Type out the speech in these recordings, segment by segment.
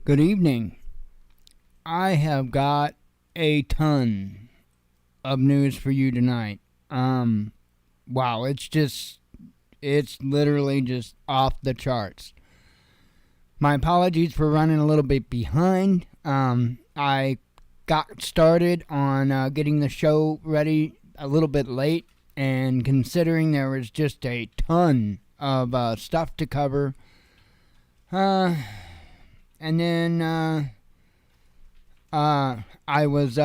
Good evening. I have got a ton of news for you tonight. Wow, it's literally just off the charts. My apologies for running a little bit behind. I got started on getting the show ready a little bit late, and considering there was just a ton of stuff to cover, and then I was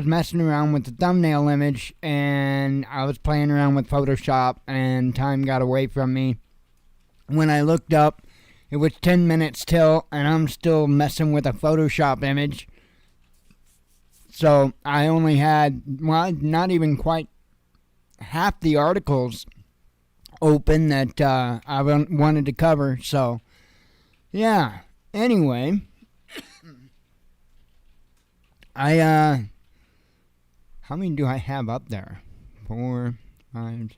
messing around with the thumbnail image, and I was playing around with Photoshop, and time got away from me. When I looked up, it was 10 minutes till, and I'm still messing with a Photoshop image. So I only had, well, not even quite half the articles open that I wanted to cover. So, yeah. Anyway, how many do I have up there? 4, 5.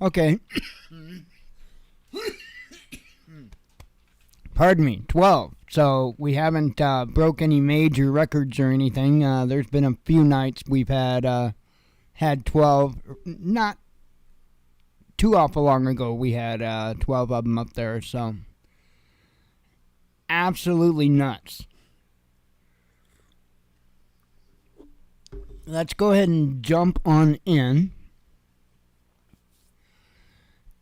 Okay. Pardon me, 12. So we haven't broke any major records or anything. There's been a few nights we've had 12. Not too awful long ago we had 12 of them up there. So absolutely nuts. Let's go ahead and jump on in.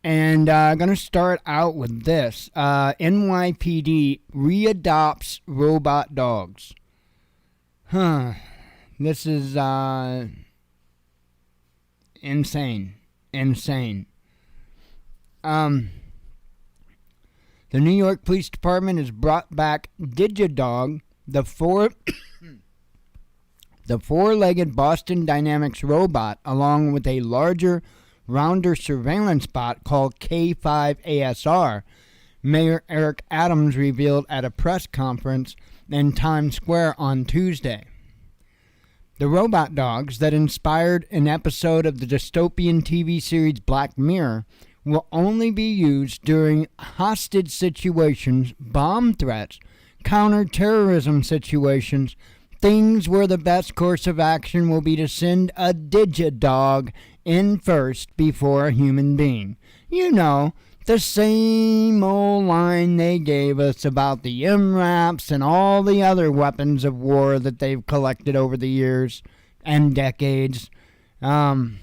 And I'm going to start out with this. NYPD readopts robot dogs. This is insane. Insane. The New York Police Department has brought back DigiDog, the four-legged Boston Dynamics robot, along with a larger, rounder surveillance bot called K5ASR, Mayor Eric Adams revealed at a press conference in Times Square on Tuesday. The robot dogs that inspired an episode of the dystopian TV series Black Mirror will only be used during hostage situations, bomb threats, counter-terrorism situations, things where the best course of action will be to send a DigiDog in first before a human being. You know, the same old line they gave us about the MRAPs and all the other weapons of war that they've collected over the years and decades. Man.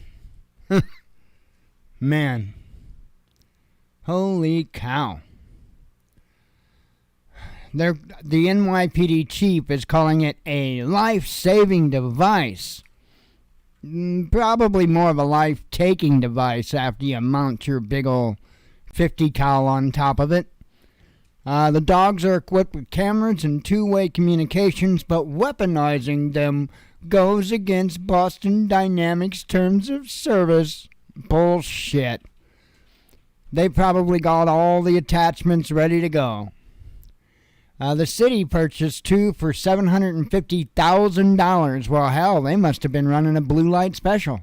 Holy cow. The NYPD chief is calling it a life-saving device. Probably more of a life-taking device after you mount your big old 50 cal on top of it. The dogs are equipped with cameras and two-way communications, but weaponizing them goes against Boston Dynamics' terms of service. Bullshit. They probably got all the attachments ready to go. The city purchased 2 for $750,000. Well, hell, they must have been running a blue light special.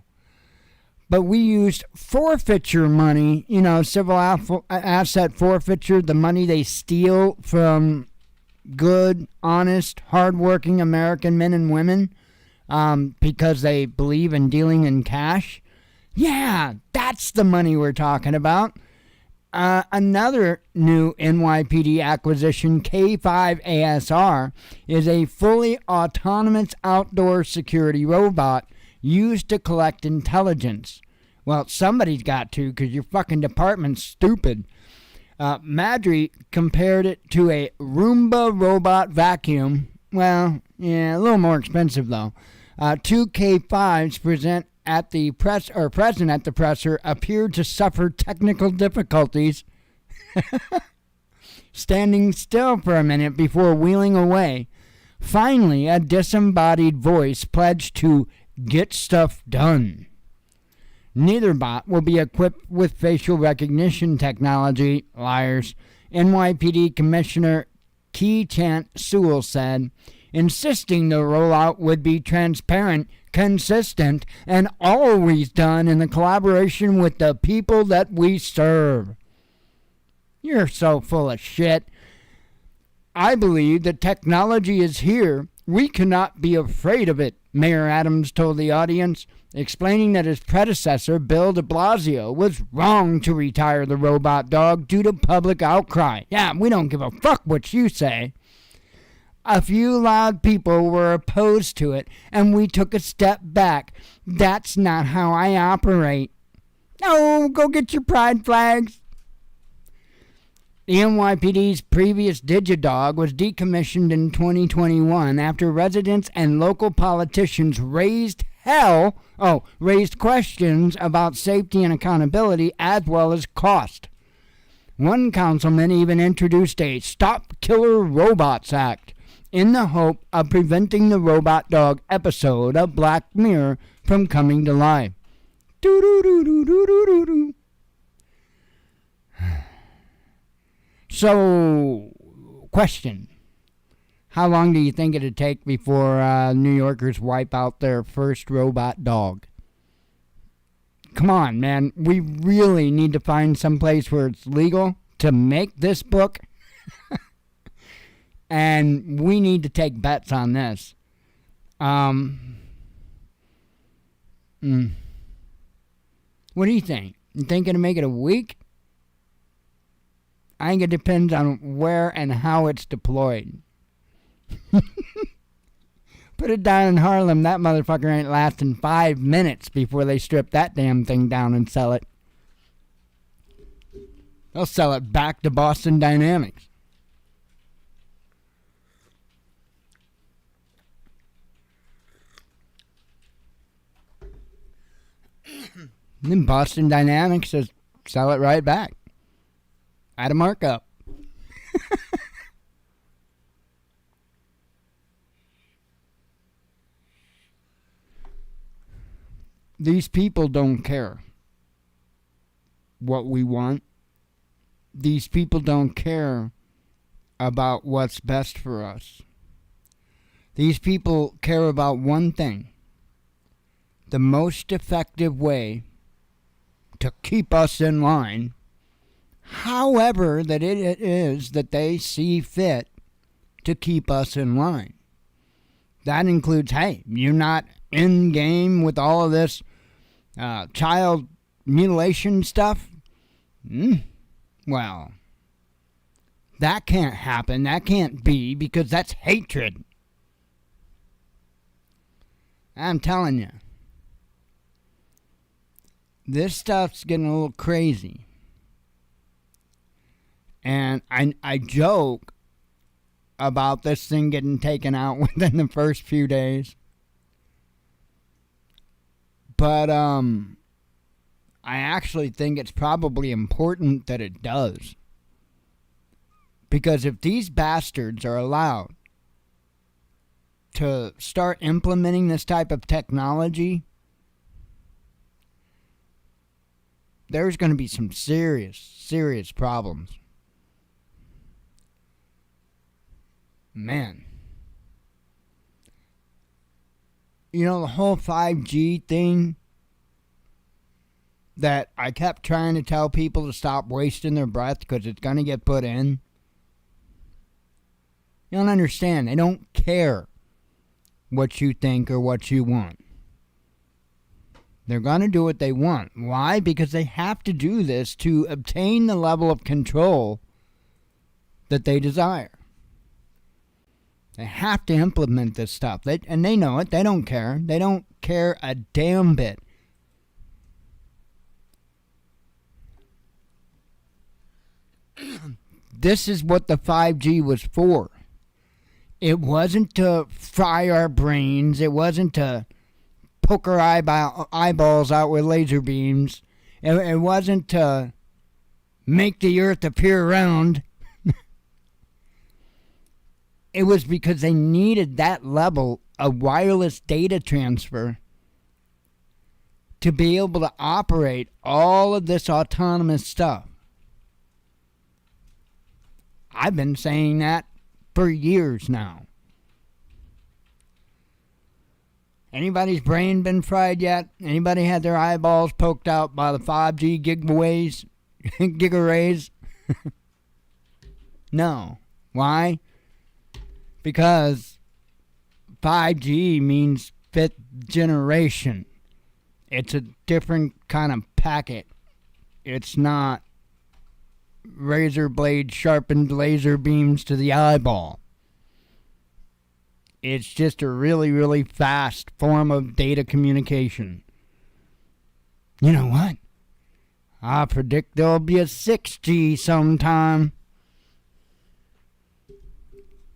But we used forfeiture money, civil asset forfeiture, the money they steal from good, honest, hardworking American men and women because they believe in dealing in cash. Yeah, that's the money we're talking about. Another new NYPD acquisition, K5ASR, is a fully autonomous outdoor security robot used to collect intelligence. Well, somebody's got to, because your fucking department's stupid. Madry compared it to a Roomba robot vacuum. Well, yeah, a little more expensive, though. 2 K5s present at the presser appeared to suffer technical difficulties, standing still for a minute before wheeling away. Finally, a disembodied voice pledged to get stuff done. Neither bot will be equipped with facial recognition technology, liars, NYPD Commissioner Key Chant Sewell said, insisting the rollout would be transparent, consistent, and always done in the collaboration with the people that we serve. You're so full of shit. I believe that technology is here. We cannot be afraid of it, Mayor Adams told the audience, explaining that his predecessor, Bill de Blasio, was wrong to retire the robot dog due to public outcry. Yeah, we don't give a fuck what you say. A few loud people were opposed to it, and we took a step back. That's not how I operate. No, go get your pride flags. The NYPD's previous DigiDog was decommissioned in 2021 after residents and local politicians raised questions about safety and accountability as well as cost. One councilman even introduced a Stop Killer Robots Act in the hope of preventing the robot dog episode of Black Mirror from coming to life. Doo-doo-doo-doo-doo-doo-doo. So, question. How long do you think it'd take before New Yorkers wipe out their first robot dog? Come on, man. We really need to find some place where it's legal to make this book. And we need to take bets on this. What do you think? You think it'll make it a week? I think it depends on where and how it's deployed. Put it down in Harlem, that motherfucker ain't lasting 5 minutes before they strip that damn thing down and sell it. They'll sell it back to Boston Dynamics. And then Boston Dynamics just sell it right back at a markup. These people don't care what we want. These people don't care about what's best for us. These people care about one thing: the most effective way to keep us in line, however that it is that they see fit to keep us in line. That includes, hey, you're not in game with all of this child mutilation stuff? Well, that can't happen. That can't be, because that's hatred. I'm telling you. This stuff's getting a little crazy. And I joke about this thing getting taken out within the first few days. But I actually think it's probably important that it does. Because if these bastards are allowed to start implementing this type of technology, there's going to be some serious problems. Man. You know, the whole 5G thing that I kept trying to tell people to stop wasting their breath because it's going to get put in. You don't understand. They don't care what you think or what you want. They're going to do what they want. Why? Because they have to do this to obtain the level of control that they desire. They have to implement this stuff. And they know it. They don't care. They don't care a damn bit. This is what the 5G was for. It wasn't to fry our brains. It wasn't to poke our eyeballs out with laser beams. It wasn't to make the earth appear round. It was because they needed that level of wireless data transfer to be able to operate all of this autonomous stuff. I've been saying that for years now. Anybody's brain been fried yet? Anybody had their eyeballs poked out by the 5G gigaways? Giga rays? No. Why? because 5G means fifth generation. It's a different kind of packet. It's not razor blade sharpened laser beams to the eyeball. It's just a really, really fast form of data communication. You know what? I predict there'll be a 6G sometime.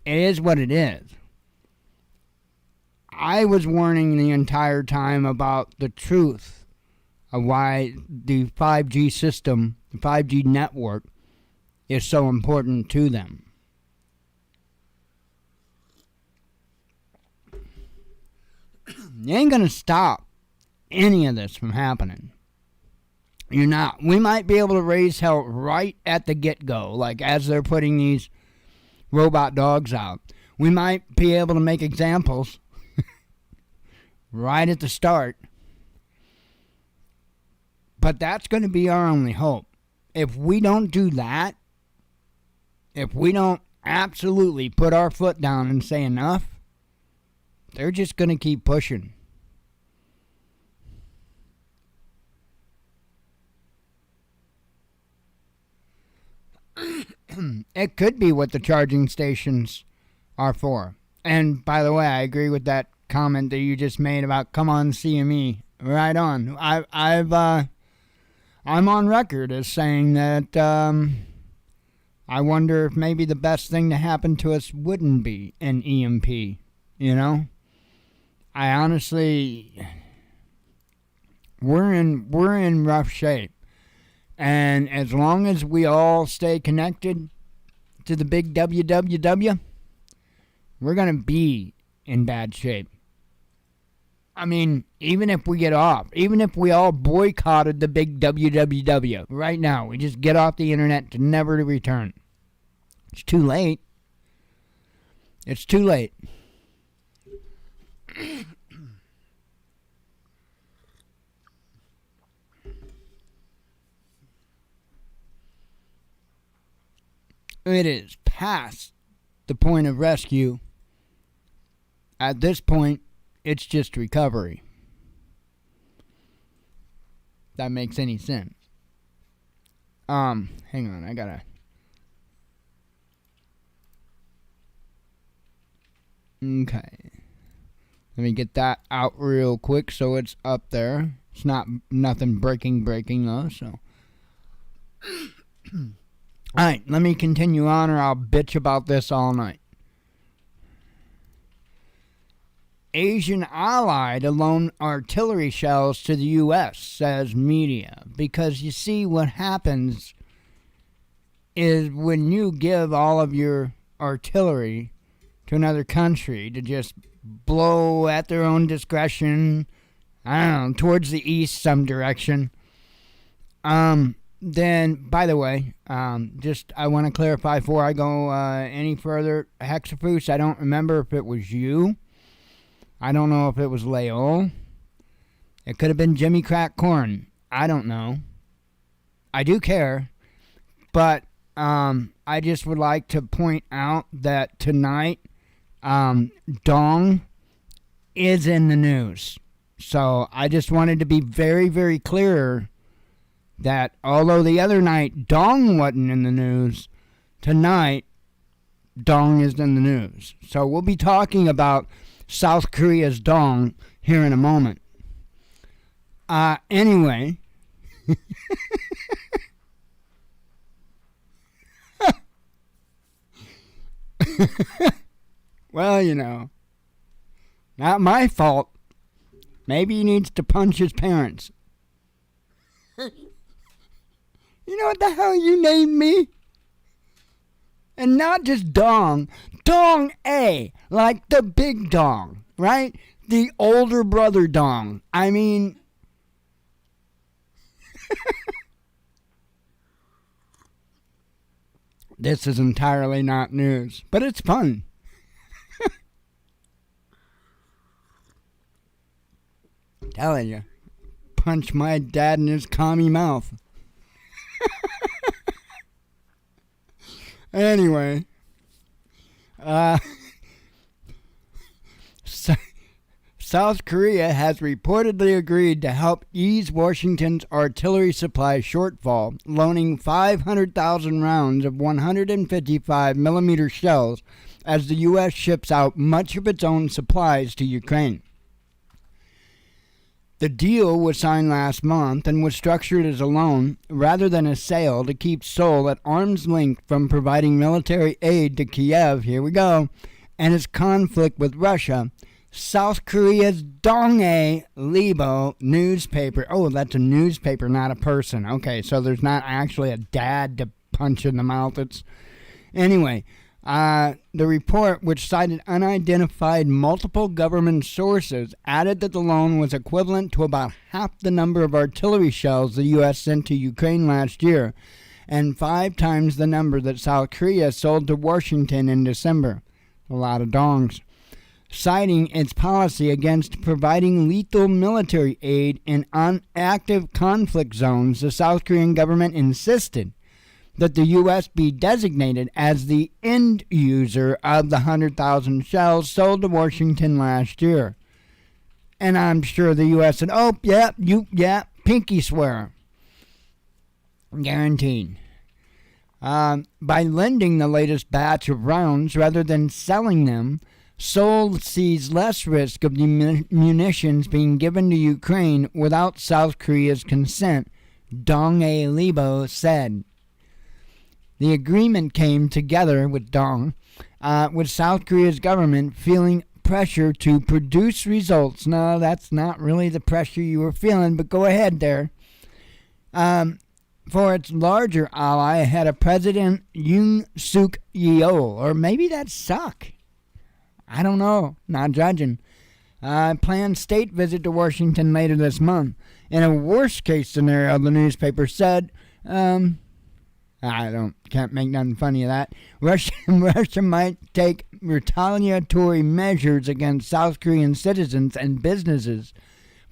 It is what it is. I was warning the entire time about the truth of why the 5G system, the 5G network, is so important to them. You ain't gonna stop any of this from happening. You're not. We might be able to raise hell right at the get-go, like as they're putting these robot dogs out. We might be able to make examples right at the start. But that's going to be our only hope. If we don't do that, if we don't absolutely put our foot down and say enough, they're just going to keep pushing. It could be what the charging stations are for. And by the way, I agree with that comment that you just made about come on CME. Right on. I'm on record as saying that I wonder if maybe the best thing to happen to us wouldn't be an EMP. You know, I honestly, we're in rough shape. And as long as we all stay connected to the big WWW, we're going to be in bad shape. I mean, even if we get off, even if we all boycotted the big WWW right now, we just get off the internet to never to return. It's too late. It's too late. It is past the point of rescue. At this point, it's just recovery. That makes any sense. Hang on, I gotta. Okay. Let me get that out real quick so it's up there. It's nothing breaking though, so. Alright, let me continue on or I'll bitch about this all night. Asian ally to loan artillery shells to the U.S., says media. Because you see, what happens is when you give all of your artillery to another country to just blow at their own discretion, I don't know, towards the east some direction, then, by the way, just I want to clarify before I go any further, Hexafus, I don't remember if it was you. I don't know if it was Leol. It could have been Jimmy Crack Corn. I don't know. I do care. But I just would like to point out that tonight, Dong is in the news. So I just wanted to be very, very clear that although the other night Dong wasn't in the news, tonight Dong is in the news. So we'll be talking about South Korea's Dong here in a moment. Anyway. Well, you know, not my fault. Maybe he needs to punch his parents. You know what the hell you named me? And not just Dong. Dong A. Like the big Dong, right? The older brother Dong. I mean... This is entirely not news, but it's fun. I'm telling you. Punch my dad in his commie mouth. Anyway, South Korea has reportedly agreed to help ease Washington's artillery supply shortfall, loaning 500,000 rounds of 155mm shells as the U.S. ships out much of its own supplies to Ukraine. The deal was signed last month and was structured as a loan rather than a sale to keep Seoul at arm's length from providing military aid to Kiev, here we go, and its conflict with Russia. South Korea's Donghae Libo newspaper. Oh, that's a newspaper, not a person. Okay, so there's not actually a dad to punch in the mouth. Anyway, the report, which cited unidentified multiple government sources, added that the loan was equivalent to about half the number of artillery shells the U.S. sent to Ukraine last year, and 5 times the number that South Korea sold to Washington in December. A lot of dongs. Citing its policy against providing lethal military aid in active conflict zones, the South Korean government insisted that the U.S. be designated as the end user of the 100,000 shells sold to Washington last year. And I'm sure the U.S. said, oh, yeah, pinky swear. Guaranteed. By lending the latest batch of rounds rather than selling them, Seoul sees less risk of the munitions being given to Ukraine without South Korea's consent, Donghae Libo said. The agreement came together with with South Korea's government feeling pressure to produce results. No, that's not really the pressure you were feeling, but go ahead there. For its larger ally ahead of President Yoon Suk Yeol, or maybe that's Suck. I don't know, not judging. Planned state visit to Washington later this month. In a worst-case scenario, the newspaper said, can't make nothing funny of that. Russia might take retaliatory measures against South Korean citizens and businesses,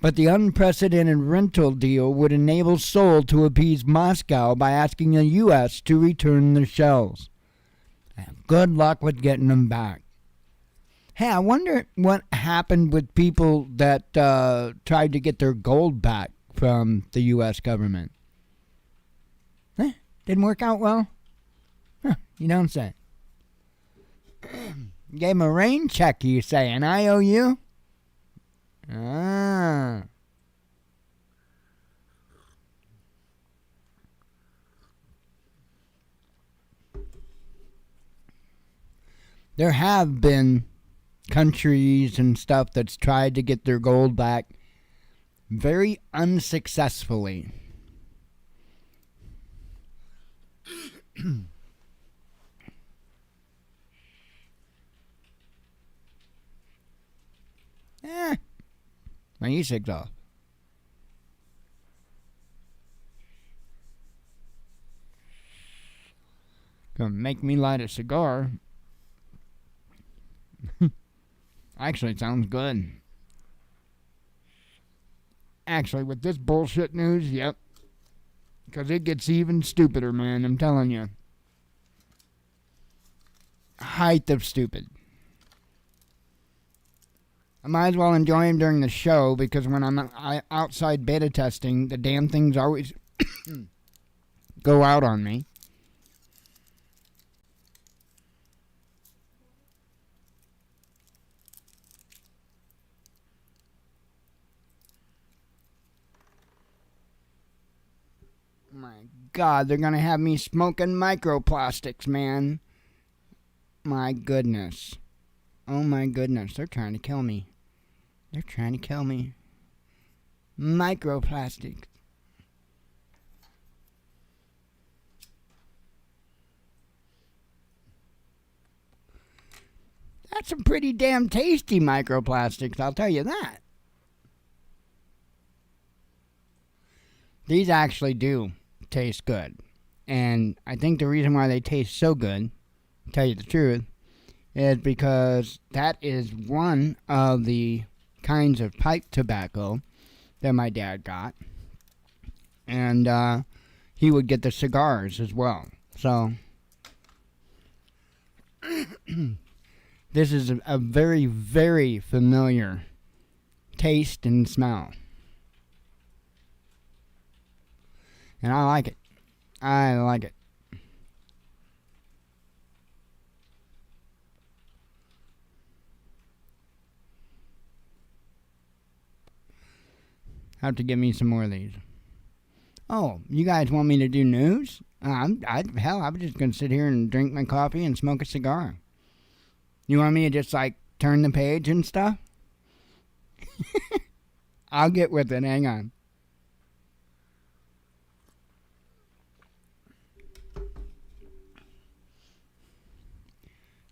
but the unprecedented rental deal would enable Seoul to appease Moscow by asking the U.S. to return the shells. Good luck with getting them back. Hey, I wonder what happened with people that tried to get their gold back from the U.S. government. Didn't work out well? Huh, you don't say. Gave him a rain check, you say, an IOU? Ah. There have been countries and stuff that's tried to get their gold back very unsuccessfully. My e-cig's off. Gonna make me light a cigar. Actually, it sounds good. Actually, with this bullshit news, yep. Because it gets even stupider, man, I'm telling you. Height of stupid. I might as well enjoy them during the show, because when I'm outside beta testing, the damn things always go out on me. My God, they're going to have me smoking microplastics, man. My goodness. Oh my goodness, they're trying to kill me. They're trying to kill me. Microplastics. That's some pretty damn tasty microplastics, I'll tell you that. These actually do taste good. And I think the reason why they taste so good, to tell you the truth, is because that is one of the kinds of pipe tobacco that my dad got. And he would get the cigars as well. So this is a very, very familiar taste, and smell. And I like it. I like it. Have to give me some more of these. Oh, you guys want me to do news? I'm just going to sit here and drink my coffee and smoke a cigar. You want me to just, like, turn the page and stuff? I'll get with it. Hang on.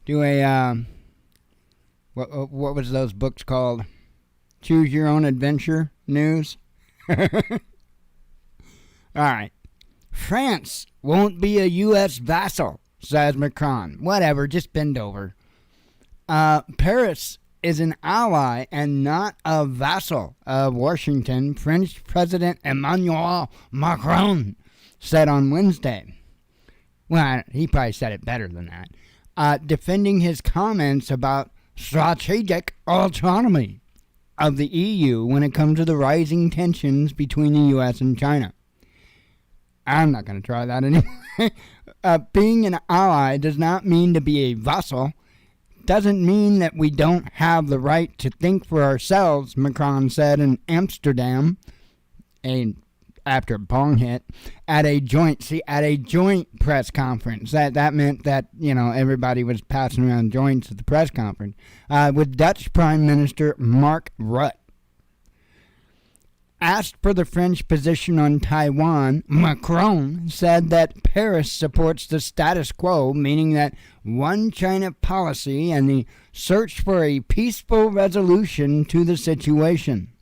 Do a, what was those books called? Choose Your Own Adventure news? All right. France won't be a U.S. vassal, says Macron. Whatever, just bend over. Paris is an ally and not a vassal of Washington, French President Emmanuel Macron said on Wednesday. Well, he probably said it better than that. Defending his comments about strategic autonomy of the EU when it comes to the rising tensions between the U.S. and China. I'm not going to try that anymore. Being an ally does not mean to be a vassal. Doesn't mean that we don't have the right to think for ourselves, Macron said in Amsterdam, after a bong hit, at a joint press conference. That meant that, everybody was passing around joints at the press conference, with Dutch Prime Minister Mark Rutte. Asked for the French position on Taiwan, Macron said that Paris supports the status quo, meaning that one China policy and the search for a peaceful resolution to the situation.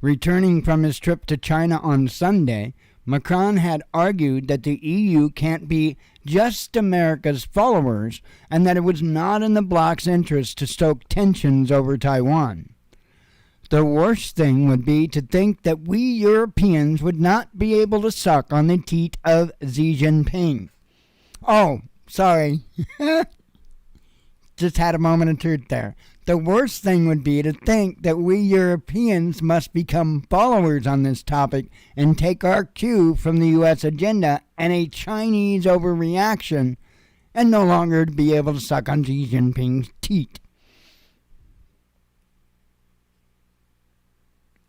Returning from his trip to China on Sunday, Macron had argued that the EU can't be just America's followers and that it was not in the bloc's interest to stoke tensions over Taiwan. The worst thing would be to think that we Europeans would not be able to suck on the teat of Xi Jinping. Oh, sorry. Just had a moment of truth there. The worst thing would be to think that we Europeans must become followers on this topic and take our cue from the U.S. agenda and a Chinese overreaction and no longer be able to suck on Xi Jinping's teat.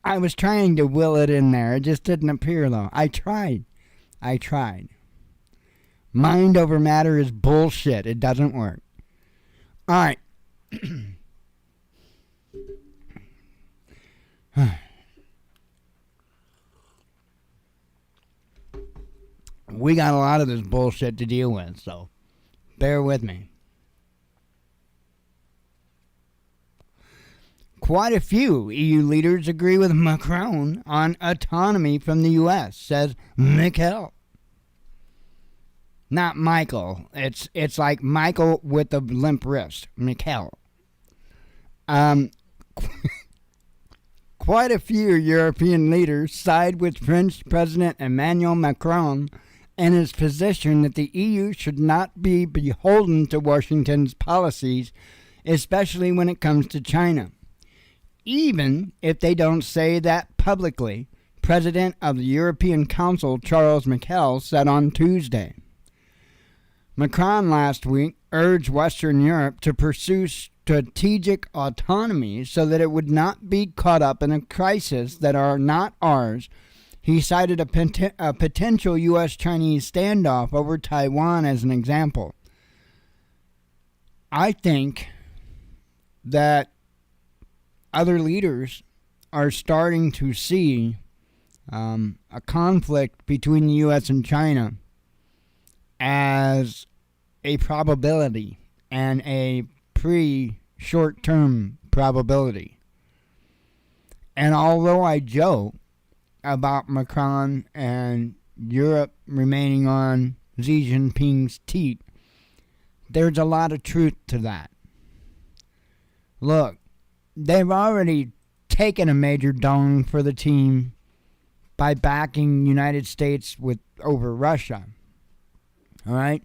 I was trying to will it in there. It just didn't appear, though. I tried. Mind over matter is bullshit. It doesn't work. All right. We got a lot of this bullshit to deal with, so bear with me. Quite a few EU leaders agree with Macron on autonomy from the U.S., says Michael. Not Michael. It's like Michael with a limp wrist. Michael. Quite a few European leaders side with French President Emmanuel Macron and his position that the EU should not be beholden to Washington's policies, especially when it comes to China. Even if they don't say that publicly, President of the European Council Charles Michel said on Tuesday. Macron last week urged Western Europe to pursue strategic autonomy so that it would not be caught up in a crisis that are not ours. He cited a potential U.S.-Chinese standoff over Taiwan as an example. I think that other leaders are starting to see a conflict between the U.S. and China as a probability and a short-term probability. And although I joke about Macron and Europe remaining on Xi Jinping's teat, there's a lot of truth to that. Look, they've already taken a major dong for the team by backing the United States over Russia. All right?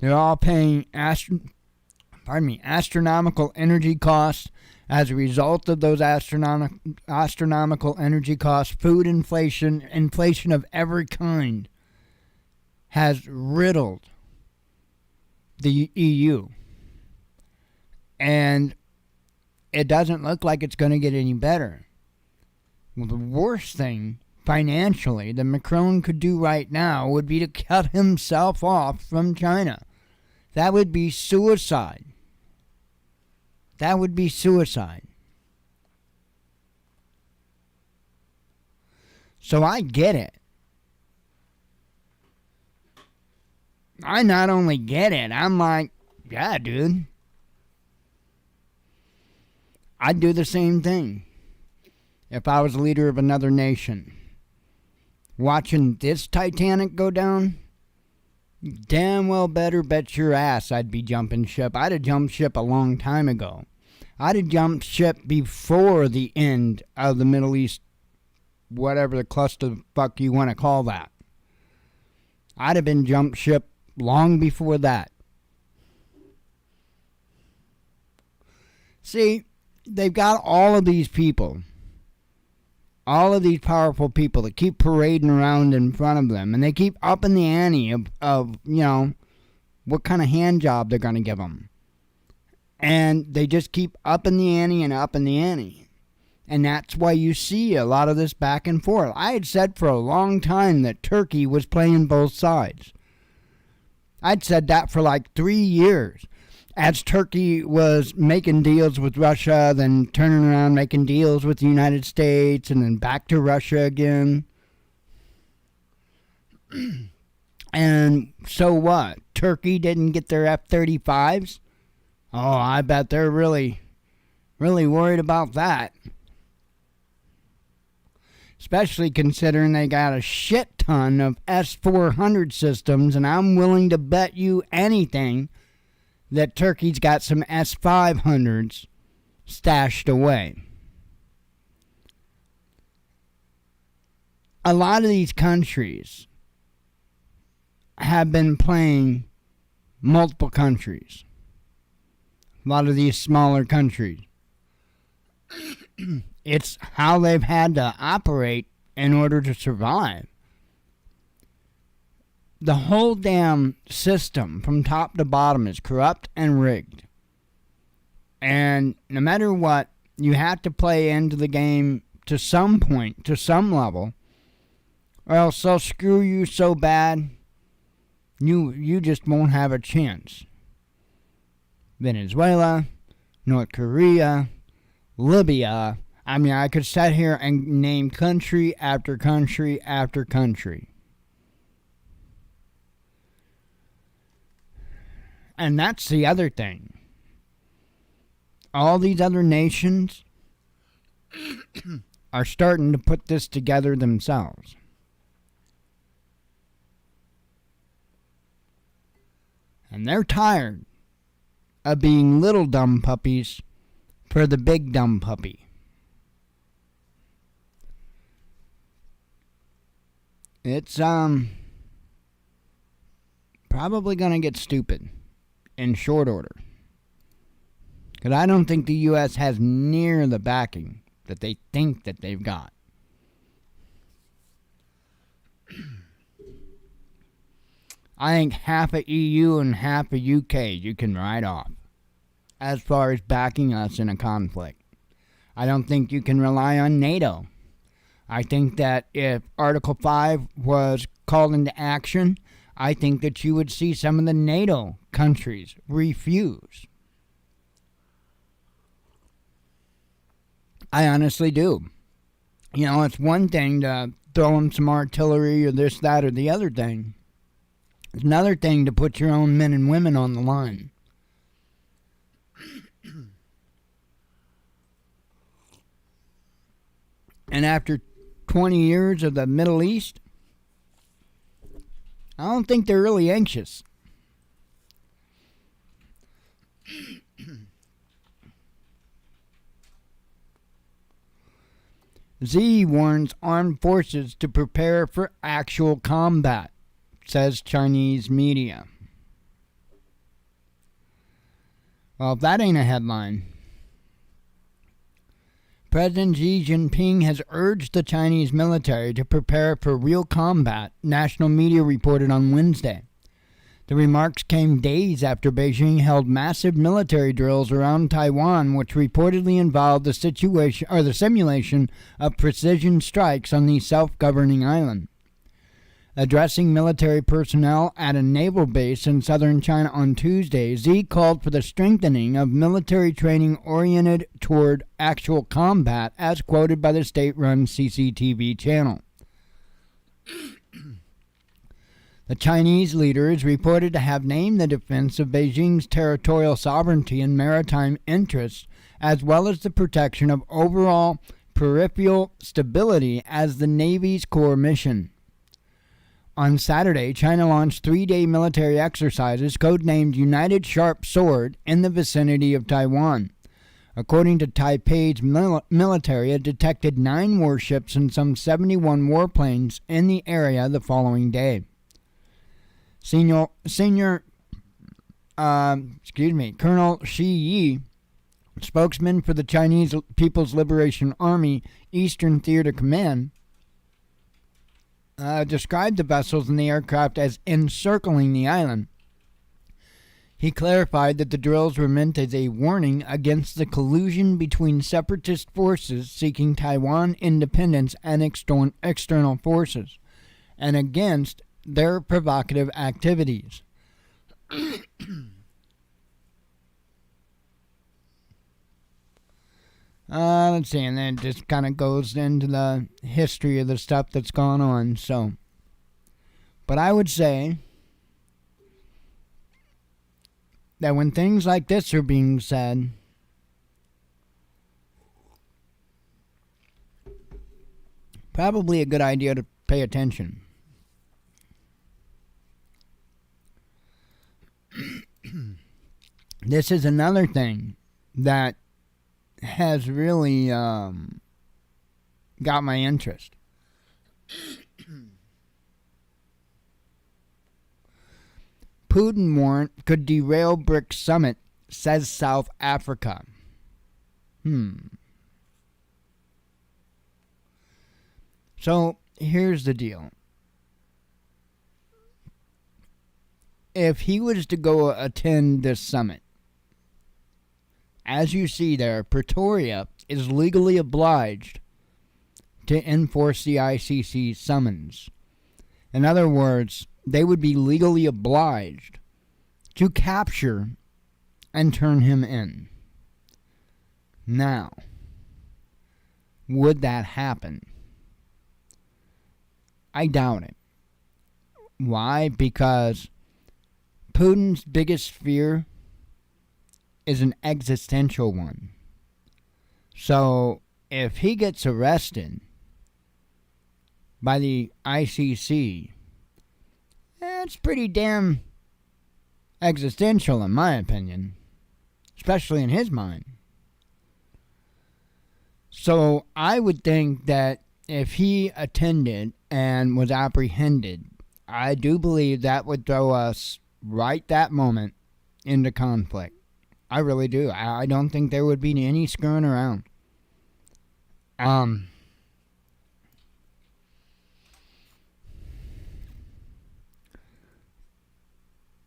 They're all paying astronomical energy costs As a result of those astronomical energy costs, food inflation of every kind has riddled the EU. And it doesn't look like it's going to get any better. Well, the worst thing financially that Macron could do right now would be to cut himself off from China. That would be suicide. That would be suicide. So I get it. I not only get it, I'm like, yeah, dude. I'd do the same thing if I was the leader of another nation. Watching this Titanic go down, damn well better bet your ass I'd be jumping ship. I'd have jumped ship a long time ago. I'd have jumped ship before the end of the Middle East, whatever the cluster fuck you want to call that. I'd have been jumped ship long before that. See, they've got all of these people, all of these powerful people that keep parading around in front of them, and they keep upping the ante of what kind of hand job they're going to give them. And they just keep upping the ante and upping the ante. And that's why you see a lot of this back and forth. I had said for a long time that Turkey was playing both sides. I'd said that for like 3 years. As Turkey was making deals with Russia, then turning around making deals with the United States, and then back to Russia again. And so what? Turkey didn't get their F-35s? Oh, I bet they're really, really worried about that. Especially considering they got a shit ton of S-400 systems, and I'm willing to bet you anything that Turkey's got some S-500s stashed away. A lot of these countries have been playing multiple countries. A lot of these smaller countries. It's how they've had to operate in order to survive. The whole damn system from top to bottom is corrupt and rigged. And no matter what, you have to play into the game to some point, to some level, or else they'll screw you so bad, you just won't have a chance. Venezuela, North Korea, Libya. I mean, I could sit here and name country after country after country. And that's the other thing. All these other nations are starting to put this together themselves. And they're tired of being little dumb puppies for the big dumb puppy. It's probably going to get stupid in short order. Because I don't think the U.S. has near the backing that they think that they've got. I think half of EU and half of UK you can write off as far as backing us in a conflict. I don't think you can rely on NATO. I think that if Article 5 was called into action, I think that you would see some of the NATO countries refuse. I honestly do. You know, it's one thing to throw them some artillery or this, that, or the other thing. It's another thing to put your own men and women on the line. And after 20 years of the Middle East, I don't think they're really anxious. Z warns armed forces to prepare for actual combat, says Chinese media. Well, if that ain't a headline, President Xi Jinping has urged the Chinese military to prepare for real combat, national media reported on Wednesday. The remarks came days after Beijing held massive military drills around Taiwan, which reportedly involved the simulation of precision strikes on the self-governing island. Addressing military personnel at a naval base in southern China on Tuesday, Xi called for the strengthening of military training oriented toward actual combat, as quoted by the state-run CCTV channel. The Chinese leader is reported to have named the defense of Beijing's territorial sovereignty and maritime interests, as well as the protection of overall peripheral stability, as the Navy's core mission. On Saturday, China launched three-day military exercises codenamed United Sharp Sword in the vicinity of Taiwan. According to Taipei's military, it detected 9 warships and some 71 warplanes in the area the following day. Colonel Shi Yi, spokesman for the Chinese People's Liberation Army Eastern Theater Command, described the vessels and the aircraft as encircling the island. He clarified that the drills were meant as a warning against the collusion between separatist forces seeking Taiwan independence and external forces, and against their provocative activities. Let's see, and then it just kind of goes into the history of the stuff that's gone on. So, but I would say that when things like this are being said, probably a good idea to pay attention. This is another thing that has really got my interest. Putin warrant could derail BRICS summit, says South Africa. So here's the deal. If he was to go attend this summit, as you see there, Pretoria is legally obliged to enforce the ICC summons. In other words, they would be legally obliged to capture and turn him in. Now, would that happen? I doubt it. Why? Because Putin's biggest fear is an existential one. So, if he gets arrested by the ICC, it's pretty damn existential in my opinion, especially in his mind. So, I would think that if he attended and was apprehended, I do believe that would throw us right that moment into conflict. I really do. I don't think there would be any screwing around.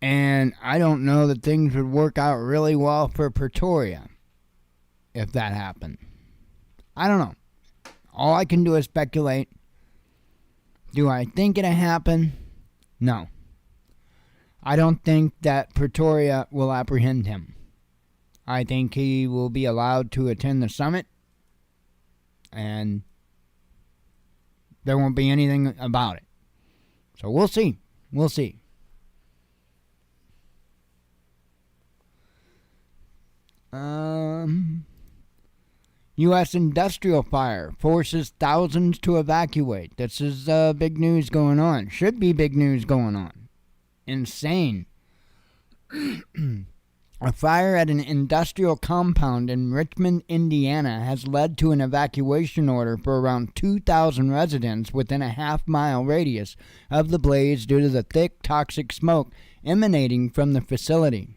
And I don't know that things would work out really well for Pretoria if that happened. I don't know. All I can do is speculate. Do I think it'll happen? No. I don't think that Pretoria will apprehend him. I think he will be allowed to attend the summit, and there won't be anything about it. So we'll see. We'll see. U.S. industrial fire forces thousands to evacuate. This is big news going on. Should be big news going on. Insane. A fire at an industrial compound in Richmond, Indiana, has led to an evacuation order for around 2,000 residents within a half-mile radius of the blaze due to the thick, toxic smoke emanating from the facility.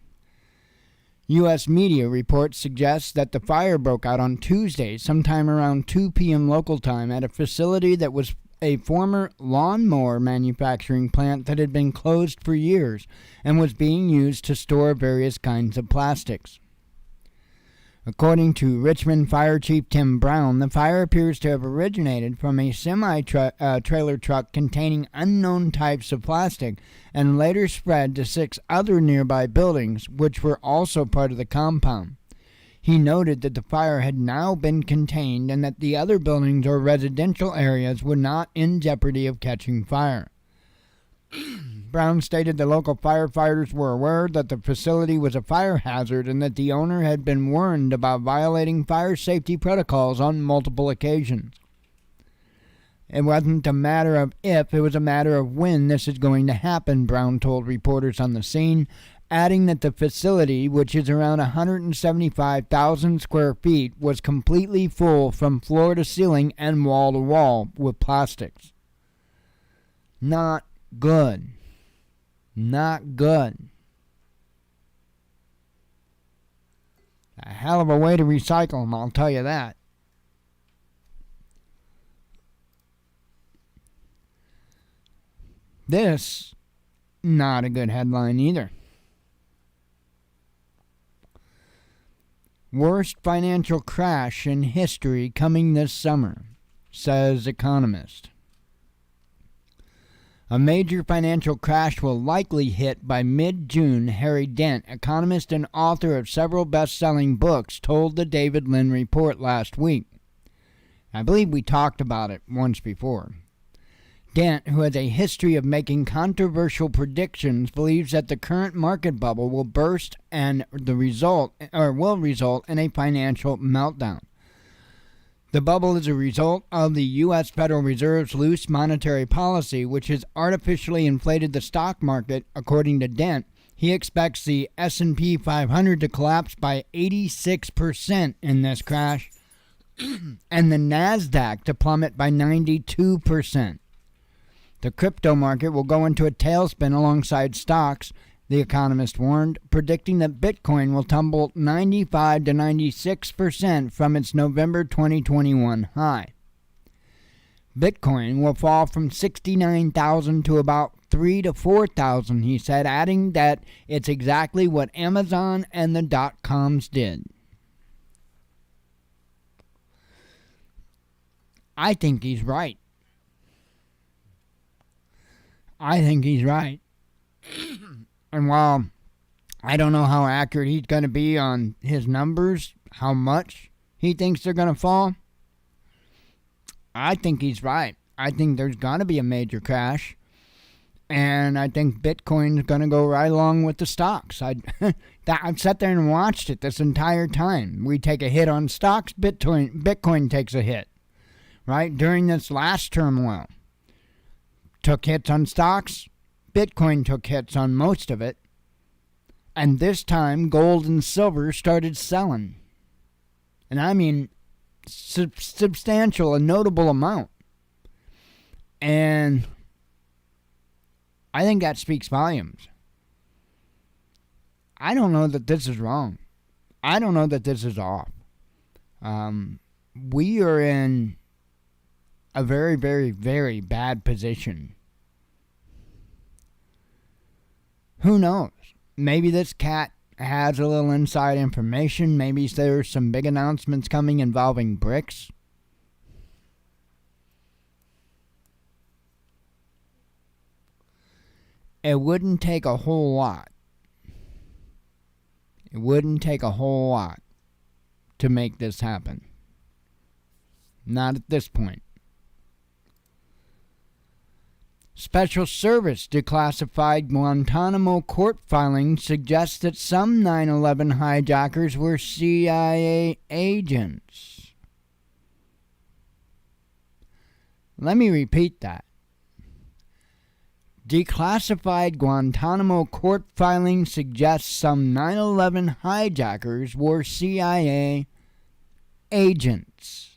U.S. media reports suggest that the fire broke out on Tuesday, sometime around 2 p.m. local time, at a facility that was a former lawnmower manufacturing plant that had been closed for years and was being used to store various kinds of plastics. According to Richmond Fire Chief Tim Brown, the fire appears to have originated from a semi-trailer truck containing unknown types of plastic and later spread to 6 other nearby buildings, which were also part of the compound. He noted that the fire had now been contained and that the other buildings or residential areas were not in jeopardy of catching fire. Brown stated the local firefighters were aware that the facility was a fire hazard and that the owner had been warned about violating fire safety protocols on multiple occasions. It wasn't a matter of if, it was a matter of when this is going to happen, Brown told reporters on the scene, adding that the facility, which is around 175,000 square feet, was completely full from floor to ceiling and wall to wall with plastics. Not good. Not good. A hell of a way to recycle them, I'll tell you that. This, not a good headline either. Worst financial crash in history coming this summer, says economist. A major financial crash will likely hit by mid-June, Harry Dent, economist and author of several best-selling books, told the David Lynn Report last week. I believe we talked about it once before. Dent, who has a history of making controversial predictions, believes that the current market bubble will burst and will result in a financial meltdown. The bubble is a result of the U.S. Federal Reserve's loose monetary policy, which has artificially inflated the stock market. According to Dent, he expects the S&P 500 to collapse by 86% in this crash and the NASDAQ to plummet by 92%. The crypto market will go into a tailspin alongside stocks, the economist warned, predicting that Bitcoin will tumble 95 to 96% from its November 2021 high. Bitcoin will fall from 69,000 to about 3,000 to 4,000, he said, adding that it's exactly what Amazon and the dot-coms did. I think he's right. I think he's right. And while I don't know how accurate he's going to be on his numbers, how much he thinks they're going to fall, I think he's right. I think there's going to be a major crash. And I think Bitcoin's going to go right along with the stocks. I've sat there and watched it this entire time. We take a hit on stocks, Bitcoin takes a hit. Right? During this last turmoil. Took hits on stocks. Bitcoin took hits on most of it. And this time, gold and silver started selling. And I mean, substantial, a notable amount. And I think that speaks volumes. I don't know that this is wrong. I don't know that this is off. We are in a very, very, very bad position. Who knows? Maybe this cat has a little inside information. Maybe there's some big announcements coming involving BRICS. It wouldn't take a whole lot. It wouldn't take a whole lot to make this happen. Not at this point. Special Service declassified Guantanamo court filings suggest that some 9/11 hijackers were CIA agents. Let me repeat that. Declassified Guantanamo court filings suggest some 9/11 hijackers were CIA agents.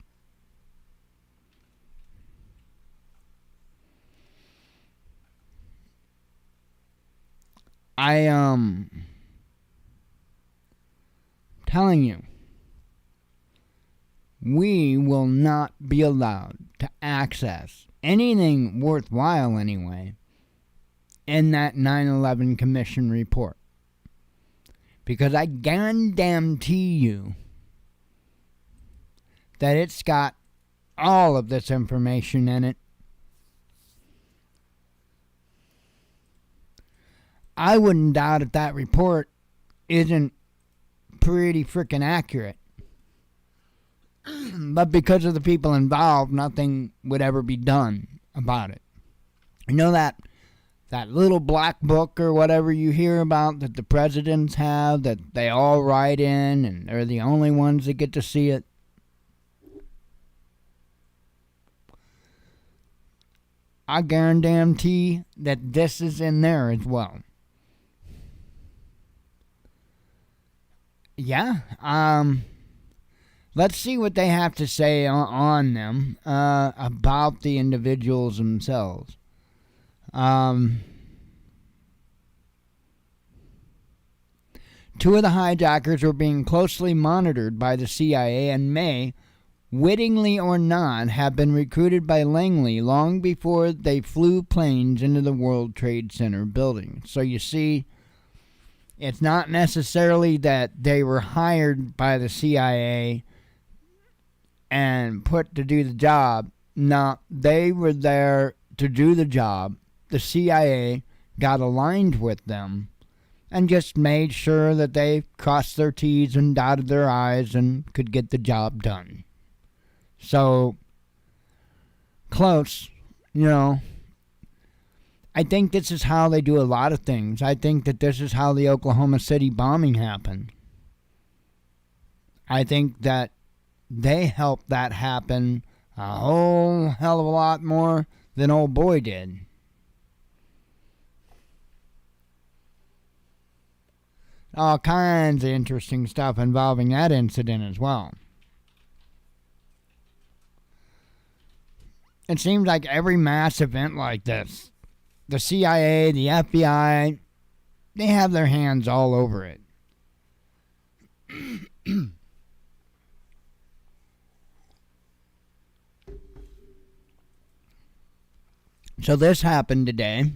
telling you, we will not be allowed to access anything worthwhile anyway in that 9/11 Commission report. Because I guarantee you that it's got all of this information in it. I wouldn't doubt if that report isn't pretty freaking accurate. But because of the people involved, nothing would ever be done about it. You know that little black book or whatever you hear about that the presidents have, that they all write in and they're the only ones that get to see it? I guarantee that this is in there as well. Yeah, let's see what they have to say on them about the individuals themselves. Two of the hijackers were being closely monitored by the CIA and may, wittingly or not, have been recruited by Langley long before they flew planes into the World Trade Center building. So you see, it's not necessarily that they were hired by the CIA and put to do the job. No, they were there to do the job. The CIA got aligned with them and just made sure that they crossed their T's and dotted their I's and could get the job done. So, close, you know. I think this is how they do a lot of things. I think that this is how the Oklahoma City bombing happened. I think that they helped that happen a whole hell of a lot more than old boy did. All kinds of interesting stuff involving that incident as well. It seems like every mass event like this, the CIA, the FBI, they have their hands all over it. So this happened today.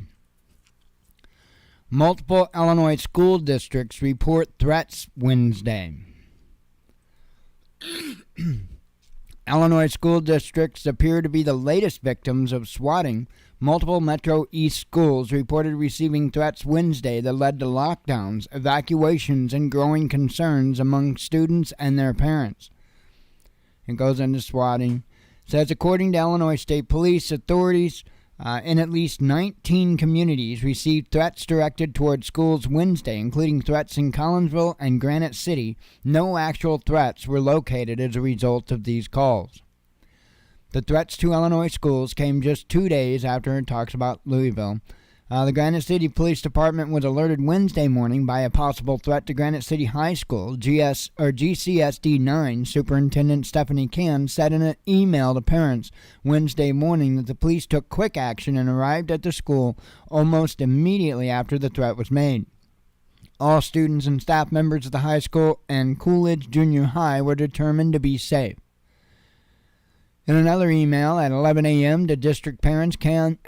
Multiple Illinois school districts report threats Wednesday. Illinois school districts appear to be the latest victims of swatting. Multiple Metro East schools reported receiving threats Wednesday that led to lockdowns, evacuations, and growing concerns among students and their parents. It goes into swatting. It says, according to Illinois State Police, authorities in at least 19 communities received threats directed toward schools Wednesday, including threats in Collinsville and Granite City. No actual threats were located as a result of these calls. The threats to Illinois schools came just 2 days after it talks about Louisville. The Granite City Police Department was alerted Wednesday morning by a possible threat to Granite City High School. GCSD 9 Superintendent Stephanie Can said in an email to parents Wednesday morning that the police took quick action and arrived at the school almost immediately after the threat was made. All students and staff members of the high school and Coolidge Junior High were determined to be safe. In another email at 11 a.m. to district parents, Can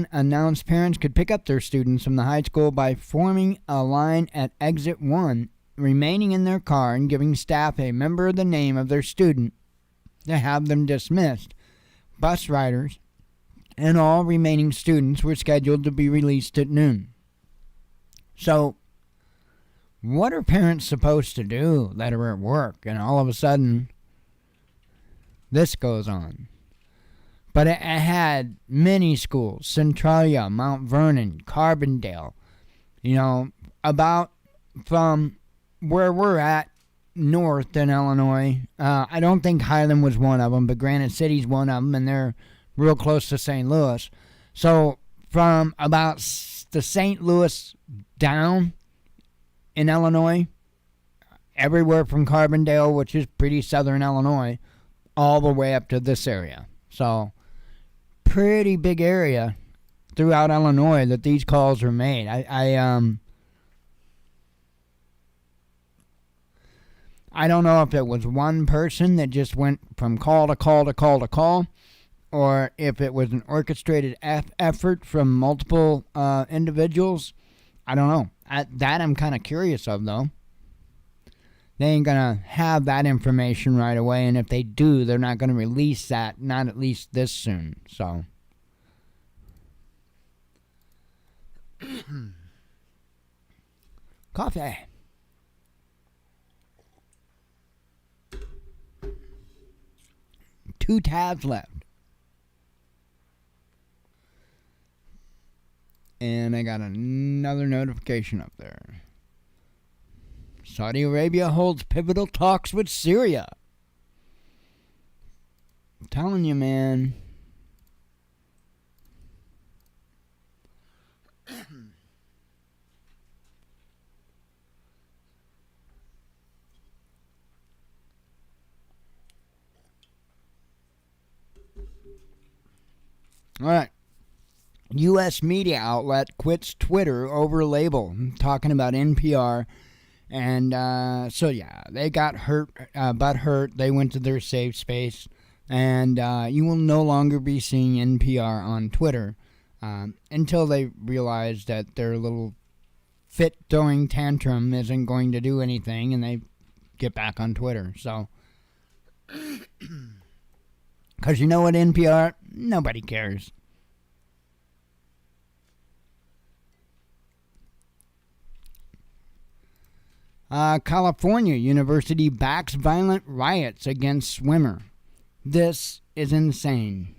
announced parents could pick up their students from the high school by forming a line at exit 1, remaining in their car, and giving staff a member of the name of their student to have them dismissed. Bus riders and all remaining students were scheduled to be released at noon. So, what are parents supposed to do that are at work and all of a sudden this goes on? But it had many schools, Centralia, Mount Vernon, Carbondale, about from where we're at north in Illinois. I don't think Highland was one of them, but Granite City's one of them, and they're real close to St. Louis. So from about the St. Louis down in Illinois, everywhere from Carbondale, which is pretty southern Illinois, all the way up to this area. So, pretty big area throughout Illinois that these calls are I I don't know if it was one person that just went from call to call to call to call, or if it was an orchestrated effort from multiple individuals. I don't know. That I'm kind of curious of, though. They ain't going to have that information right away, and if they do, they're not going to release that, not at least this soon. So, coffee. Two tabs left. And I got another notification up there. Saudi Arabia holds pivotal talks with Syria. I'm telling you, man. All right. U.S. media outlet quits Twitter over label. I'm talking about NPR. And so, yeah, they got butt hurt. They went to their safe space. And you will no longer be seeing NPR on Twitter until they realize that their little fit-throwing tantrum isn't going to do anything and they get back on Twitter. So, because you know what, NPR? Nobody cares. California University backs violent riots against swimmer. This is insane.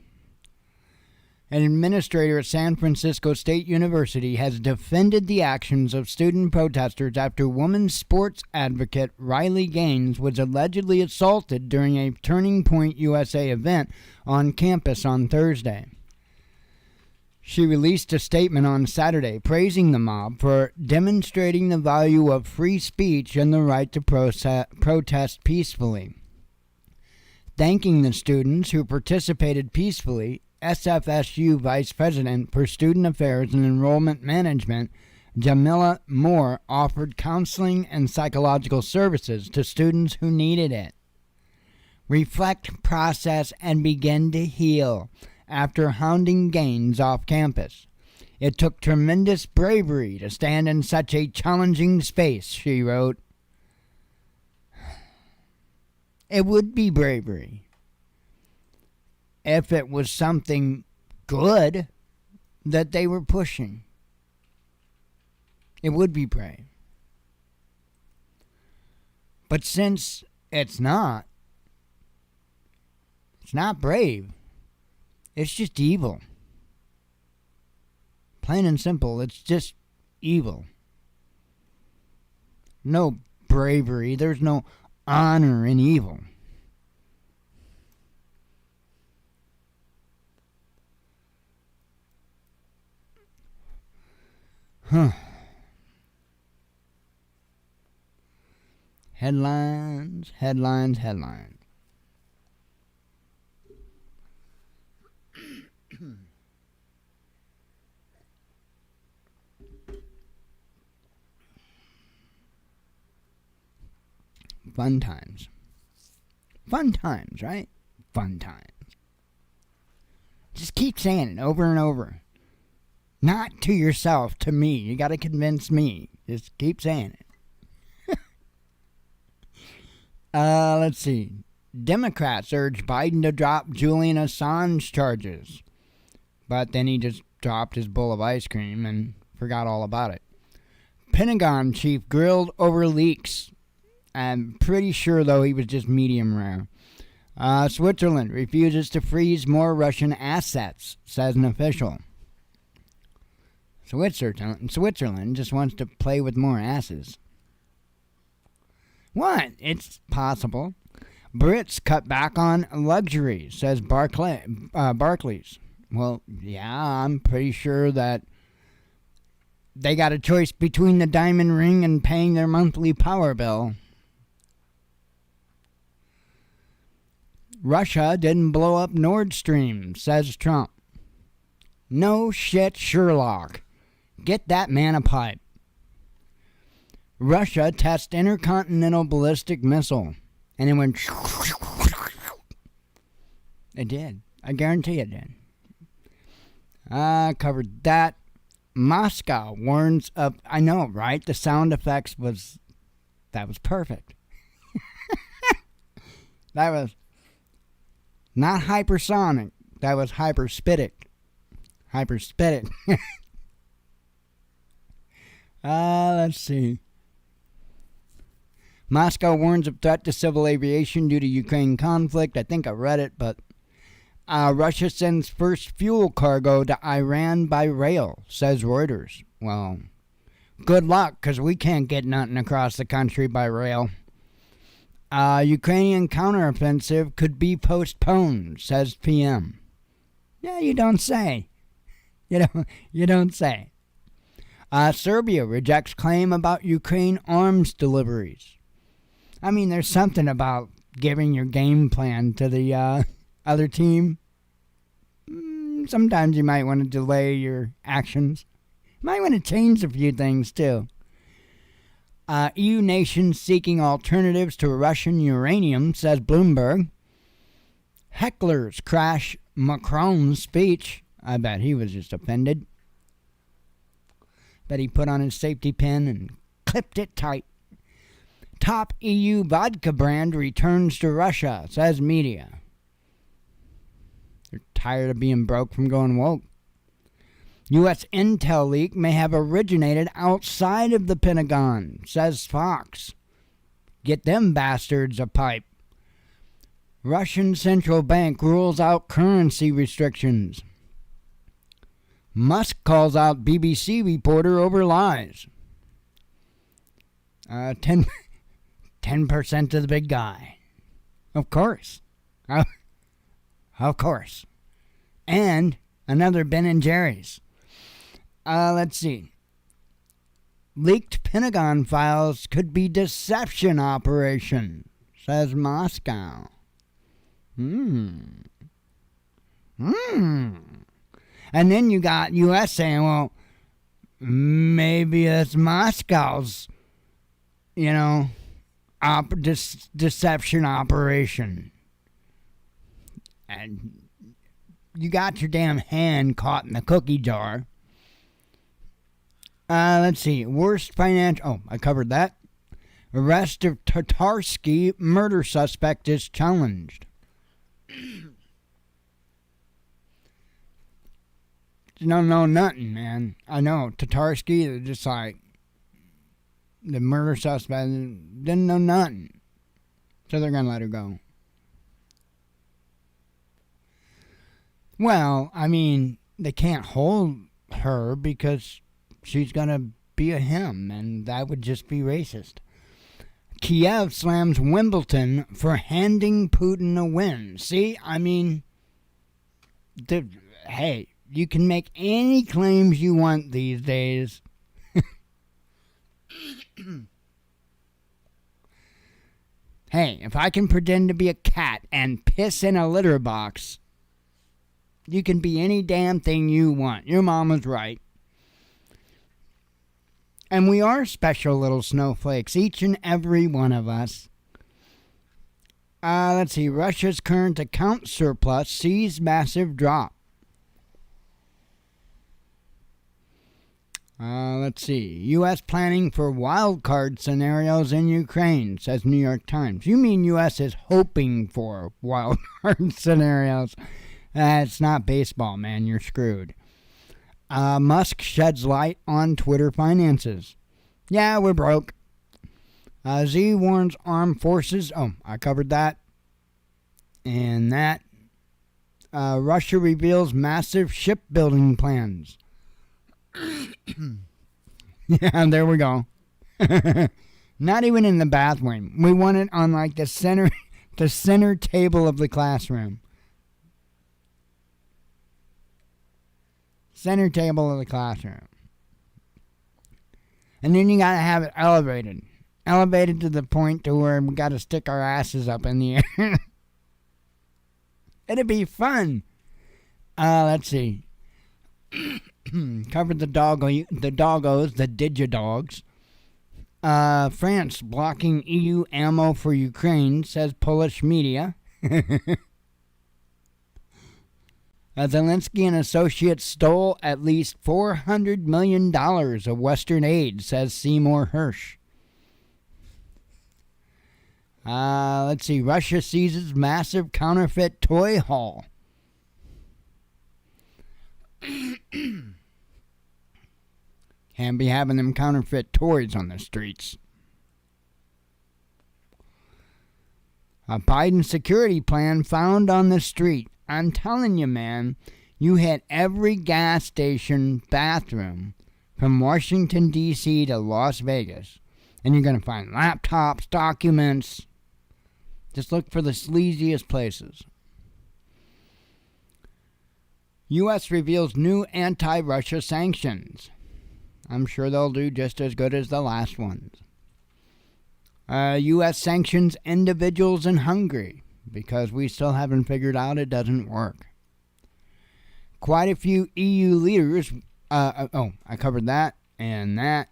An administrator at San Francisco State University has defended the actions of student protesters after women's sports advocate Riley Gaines was allegedly assaulted during a Turning Point USA event on campus on Thursday. She released a statement on Saturday praising the mob for demonstrating the value of free speech and the right to protest peacefully. Thanking the students who participated peacefully, SFSU Vice President for Student Affairs and Enrollment Management, Jamila Moore, offered counseling and psychological services to students who needed it. Reflect, process, and begin to heal after hounding Gaines off campus. It took tremendous bravery to stand in such a challenging space, she wrote. It would be bravery if it was something good that they were pushing. It would be brave. But since it's not brave. It's just evil. Plain and simple, it's just evil. No bravery, there's no honor in evil. Headlines, headlines, headlines. Fun times. Fun times, right? Fun times. Just keep saying it over and over. Not to yourself, to me. You got to convince me. Just keep saying it. Let's see. Democrats urge Biden to drop Julian Assange charges. But then he just dropped his bowl of ice cream and forgot all about it. Pentagon chief grilled over leaks. I'm pretty sure, though, he was just medium rare. Switzerland refuses to freeze more Russian assets, says an official. Switzerland just wants to play with more asses. What? It's possible. Brits cut back on luxury, says Barclays. Well, yeah, I'm pretty sure that they got a choice between the diamond ring and paying their monthly power bill. Russia didn't blow up Nord Stream, says Trump. No shit, Sherlock. Get that man a pipe. Russia tests intercontinental ballistic missile. And it went... It did. I guarantee it did. I covered that. Moscow warns of... I know, right? The sound effects was... That was perfect. That was not hypersonic. That was hyperspitic. Hyperspitic. Let's see. Moscow warns of threat to civil aviation due to Ukraine conflict. I think I read it, but Russia sends first fuel cargo to Iran by rail, says Reuters. Well, good luck, because we can't get nothing across the country by rail. Ukrainian counteroffensive could be postponed, says PM. Yeah, you don't say. You don't say. Serbia rejects claim about Ukraine arms deliveries. I mean, there's something about giving your game plan to the other team. Sometimes you might want to delay your actions. You might want to change a few things, too. EU nations seeking alternatives to Russian uranium, says Bloomberg. Hecklers crash Macron's speech. I bet he was just offended. Bet he put on his safety pin and clipped it tight. Top EU vodka brand returns to Russia, says media. They're tired of being broke from going woke. U.S. intel leak may have originated outside of the Pentagon, says Fox. Get them bastards a pipe. Russian central bank rules out currency restrictions. Musk calls out BBC reporter over lies. 10% to the big guy. Of course. Of course. And another Ben and Jerry's. Let's see. Leaked Pentagon files could be deception operation, says Moscow. And then you got U.S. saying, well, maybe it's Moscow's, deception operation. And you got your damn hand caught in the cookie jar. Let's see. Worst financial... Oh, I covered that. Arrest of Tatarsky murder suspect is challenged. Don't know nothing, man. I know. Tatarsky, they're just like... The murder suspect didn't know nothing. So they're going to let her go. Well, I mean, they can't hold her because... she's going to be a him, and that would just be racist. Kiev slams Wimbledon for handing Putin a win. See, I mean, hey, you can make any claims you want these days. Hey, if I can pretend to be a cat and piss in a litter box, you can be any damn thing you want. Your mom was right. And we are special little snowflakes, each and every one of us. Let's see. Russia's current account surplus sees massive drop. Let's see. U.S. planning for wild card scenarios in Ukraine, says New York Times. You mean U.S. is hoping for wild card scenarios? It's not baseball, man. You're screwed. Musk sheds light on Twitter finances. Yeah, we're broke. Z warns armed forces. Oh, I covered that. And that. Russia reveals massive shipbuilding plans. Yeah, there we go. Not even in the bathroom. We want it on like the center table of the classroom. Center table of the classroom. And then you gotta have it elevated. Elevated to the point to where we gotta stick our asses up in the air. It'd be fun. Let's see. Covered the doggos, the digidogs. France blocking EU ammo for Ukraine, says Polish media. Zelensky and associates stole at least $400 million of Western aid, says Seymour Hersh. Let's see. Russia seizes massive counterfeit toy haul. Can't be having them counterfeit toys on the streets. A Biden security plan found on the street. I'm telling you, man, you hit every gas station bathroom from Washington, D.C. to Las Vegas, and you're going to find laptops, documents. Just look for the sleaziest places. U.S. reveals new anti-Russia sanctions. I'm sure they'll do just as good as the last ones. U.S. sanctions individuals in Hungary because we still haven't figured out it doesn't work. Quite a few EU leaders... I covered that and that.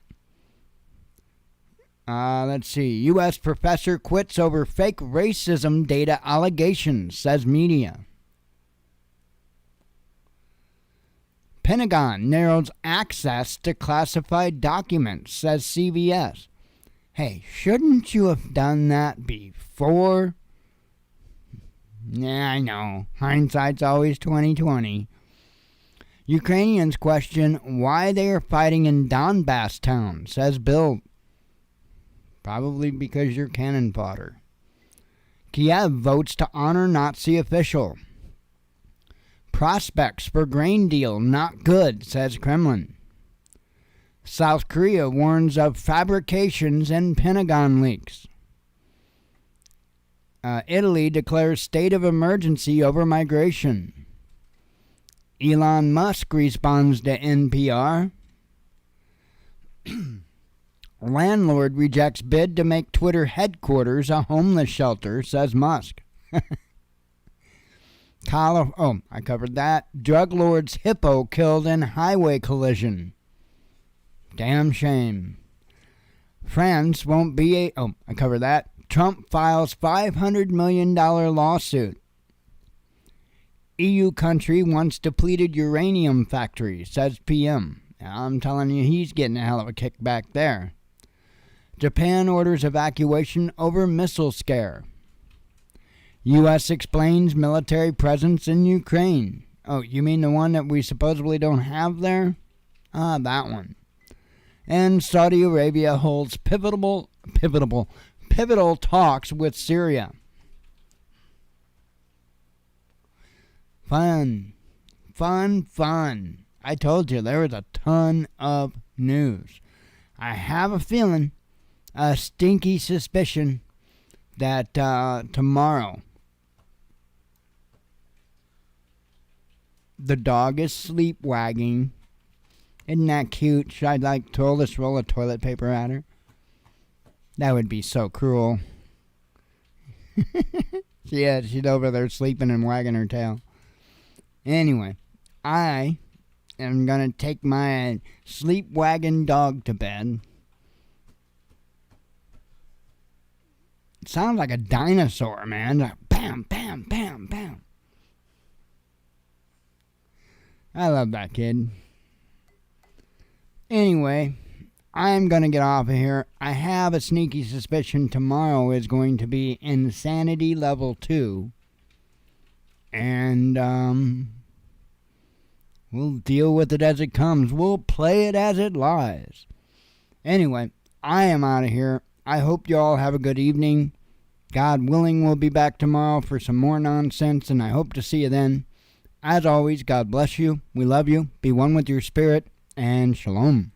Let's see. U.S. professor quits over fake racism data allegations, says media. Pentagon narrows access to classified documents, says CBS. Hey, shouldn't you have done that before? Yeah, I know. Hindsight's always 20/20. Ukrainians question why they are fighting in Donbass town, says Bill. Probably because you're cannon fodder. Kiev votes to honor Nazi official. Prospects for grain deal not good, says Kremlin. South Korea warns of fabrications and Pentagon leaks. Italy declares state of emergency over migration. Elon Musk responds to NPR. Landlord rejects bid to make Twitter headquarters a homeless shelter, says Musk. I covered that. Drug lord's hippo killed in highway collision. Damn shame. France won't be I covered that. Trump files $500 million lawsuit. EU country wants depleted uranium factory, says PM. I'm telling you, he's getting a hell of a kickback there. Japan orders evacuation over missile scare. U.S. explains military presence in Ukraine. Oh, you mean the one that we supposedly don't have there? That one. And Saudi Arabia holds pivotal talks with Syria. Fun. I told you there was a ton of news. I have a feeling, a stinky suspicion, that tomorrow the dog is sleep-wagging. Isn't that cute? Should I throw this roll of toilet paper at her? That would be so cruel. Yeah, she's over there sleeping and wagging her tail. Anyway, I am going to take my sleep-wagging dog to bed. It sounds like a dinosaur, man. Like, bam, bam, bam, bam. I love that kid. Anyway, I'm going to get off of here. I have a sneaky suspicion tomorrow is going to be insanity level 2. And, we'll deal with it as it comes. We'll play it as it lies. Anyway, I am out of here. I hope you all have a good evening. God willing, we'll be back tomorrow for some more nonsense, and I hope to see you then. As always, God bless you. We love you. Be one with your spirit, and shalom.